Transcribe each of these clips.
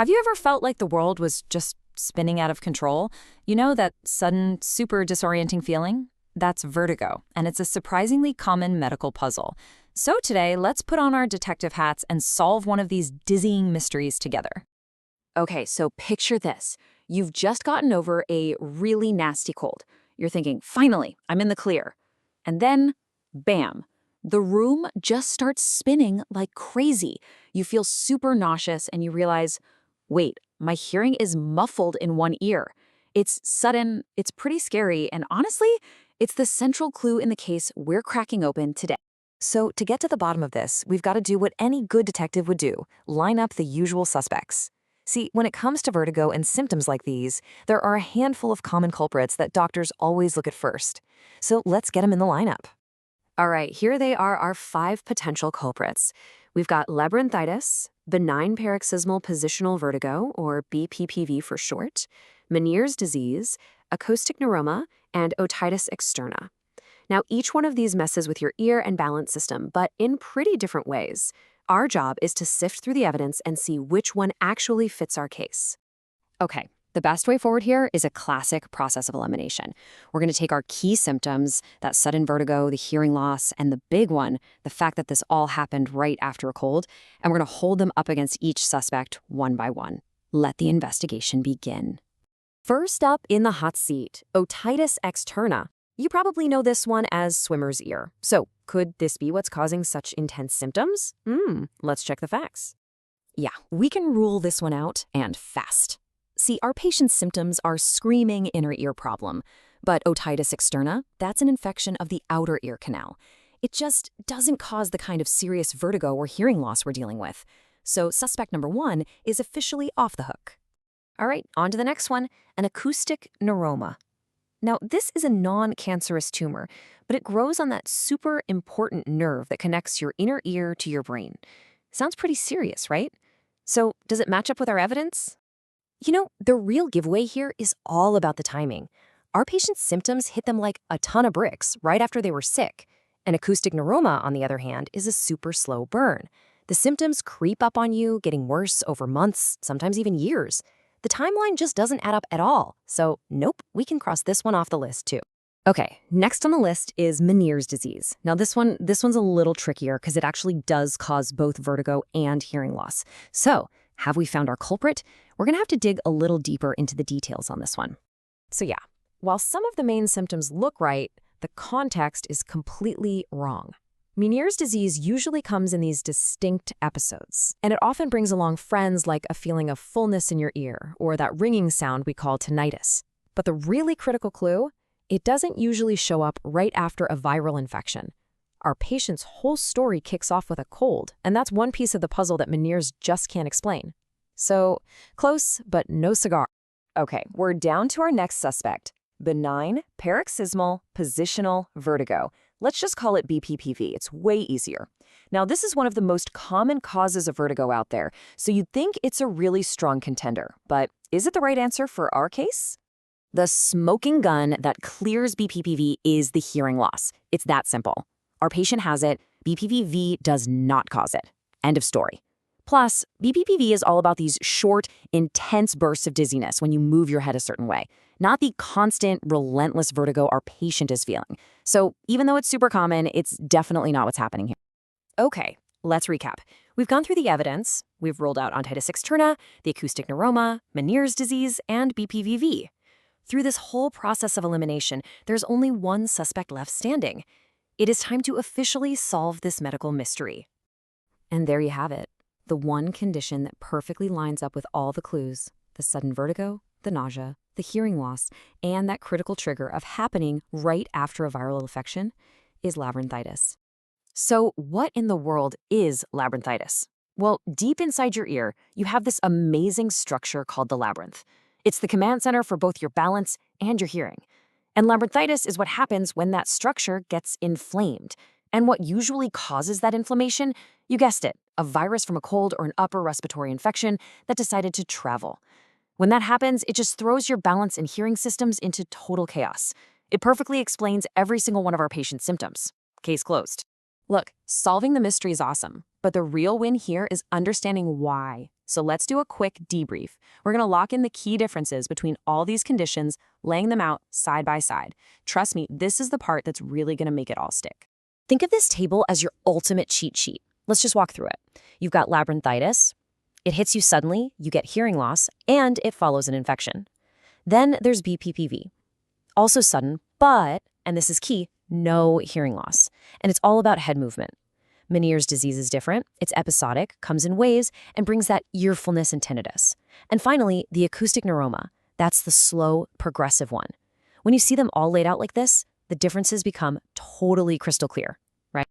Have you ever felt like the world was just spinning out of control? You know, that sudden, super disorienting feeling? That's vertigo, and it's a surprisingly common medical puzzle. So today, let's put on our detective hats and solve one of these dizzying mysteries together. Okay, so picture this. You've just gotten over a really nasty cold. You're thinking, finally, I'm in the clear. And then, bam, the room just starts spinning like crazy. You feel super nauseous and you realize, wait, my hearing is muffled in one ear. It's sudden, it's pretty scary, and honestly, it's the central clue in the case we're cracking open today. So to get to the bottom of this, we've got to do what any good detective would do, line up the usual suspects. See, when it comes to vertigo and symptoms like these, there are a handful of common culprits that doctors always look at first. So let's get them in the lineup. All right, here they are, our 5 potential culprits. We've got labyrinthitis, benign paroxysmal positional vertigo, or BPPV for short, Meniere's disease, acoustic neuroma, and otitis externa. Now, each one of these messes with your ear and balance system, but in pretty different ways. Our job is to sift through the evidence and see which one actually fits our case. Okay, the best way forward here is a classic process of elimination. We're going to take our key symptoms, that sudden vertigo, the hearing loss, and the big one, the fact that this all happened right after a cold, and we're going to hold them up against each suspect one by one. Let the investigation begin. First up in the hot seat, otitis externa. You probably know this one as swimmer's ear. So, could this be what's causing such intense symptoms? Let's check the facts. Yeah, we can rule this one out, and fast. See, our patient's symptoms are screaming inner ear problem, but otitis externa, that's an infection of the outer ear canal. It just doesn't cause the kind of serious vertigo or hearing loss we're dealing with. So suspect number 1 is officially off the hook. All right, on to the next one, an acoustic neuroma. Now, this is a non-cancerous tumor, but it grows on that super important nerve that connects your inner ear to your brain. Sounds pretty serious, right? So, does it match up with our evidence? You know, the real giveaway here is all about the timing. Our patient's symptoms hit them like a ton of bricks right after they were sick. An acoustic neuroma, on the other hand, is a super slow burn. The symptoms creep up on you, getting worse over months, sometimes even years. The timeline just doesn't add up at all. So, nope, we can cross this one off the list too. Okay, next on the list is Meniere's disease. Now this one's a little trickier because it actually does cause both vertigo and hearing loss. So, have we found our culprit? We're going to have to dig a little deeper into the details on this one. So yeah, while some of the main symptoms look right, the context is completely wrong. Meniere's disease usually comes in these distinct episodes, and it often brings along friends like a feeling of fullness in your ear or that ringing sound we call tinnitus. But the really critical clue? It doesn't usually show up right after a viral infection. Our patient's whole story kicks off with a cold, and that's one piece of the puzzle that Meniere's just can't explain. So, close, but no cigar. Okay, we're down to our next suspect, benign paroxysmal positional vertigo. Let's just call it BPPV. It's way easier. Now, this is one of the most common causes of vertigo out there, so you'd think it's a really strong contender. But is it the right answer for our case? The smoking gun that clears BPPV is the hearing loss. It's that simple. Our patient has it. BPPV does not cause it. End of story. Plus, BPPV is all about these short, intense bursts of dizziness when you move your head a certain way, not the constant, relentless vertigo our patient is feeling. So even though it's super common, it's definitely not what's happening here. Okay, let's recap. We've gone through the evidence. We've ruled out otitis externa, the acoustic neuroma, Meniere's disease, and BPPV. Through this whole process of elimination, there's only one suspect left standing. It is time to officially solve this medical mystery. And there you have it. The one condition that perfectly lines up with all the clues, the sudden vertigo, the nausea, the hearing loss, and that critical trigger of happening right after a viral infection, is labyrinthitis. So what in the world is labyrinthitis? Well, deep inside your ear, you have this amazing structure called the labyrinth. It's the command center for both your balance and your hearing. And labyrinthitis is what happens when that structure gets inflamed. And what usually causes that inflammation? You guessed it, a virus from a cold or an upper respiratory infection that decided to travel. When that happens, it just throws your balance and hearing systems into total chaos. It perfectly explains every single one of our patient's symptoms. Case closed. Look, solving the mystery is awesome, but the real win here is understanding why. So let's do a quick debrief. We're going to lock in the key differences between all these conditions, laying them out side by side. Trust me, this is the part that's really going to make it all stick. Think of this table as your ultimate cheat sheet. Let's just walk through it. You've got labyrinthitis. It hits you suddenly, you get hearing loss, and it follows an infection. Then there's BPPV. Also sudden, but, and this is key, no hearing loss. And it's all about head movement. Meniere's disease is different. It's episodic, comes in waves, and brings that earfulness and tinnitus. And finally, the acoustic neuroma. That's the slow, progressive one. When you see them all laid out like this, the differences become totally crystal clear, right?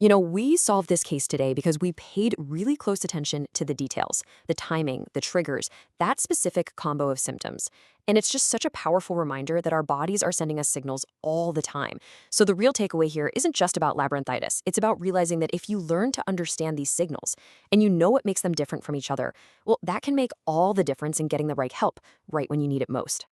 You know, we solved this case today because we paid really close attention to the details, the timing, the triggers, that specific combo of symptoms. And it's just such a powerful reminder that our bodies are sending us signals all the time. So the real takeaway here isn't just about labyrinthitis. It's about realizing that if you learn to understand these signals and you know what makes them different from each other, well, that can make all the difference in getting the right help right when you need it most.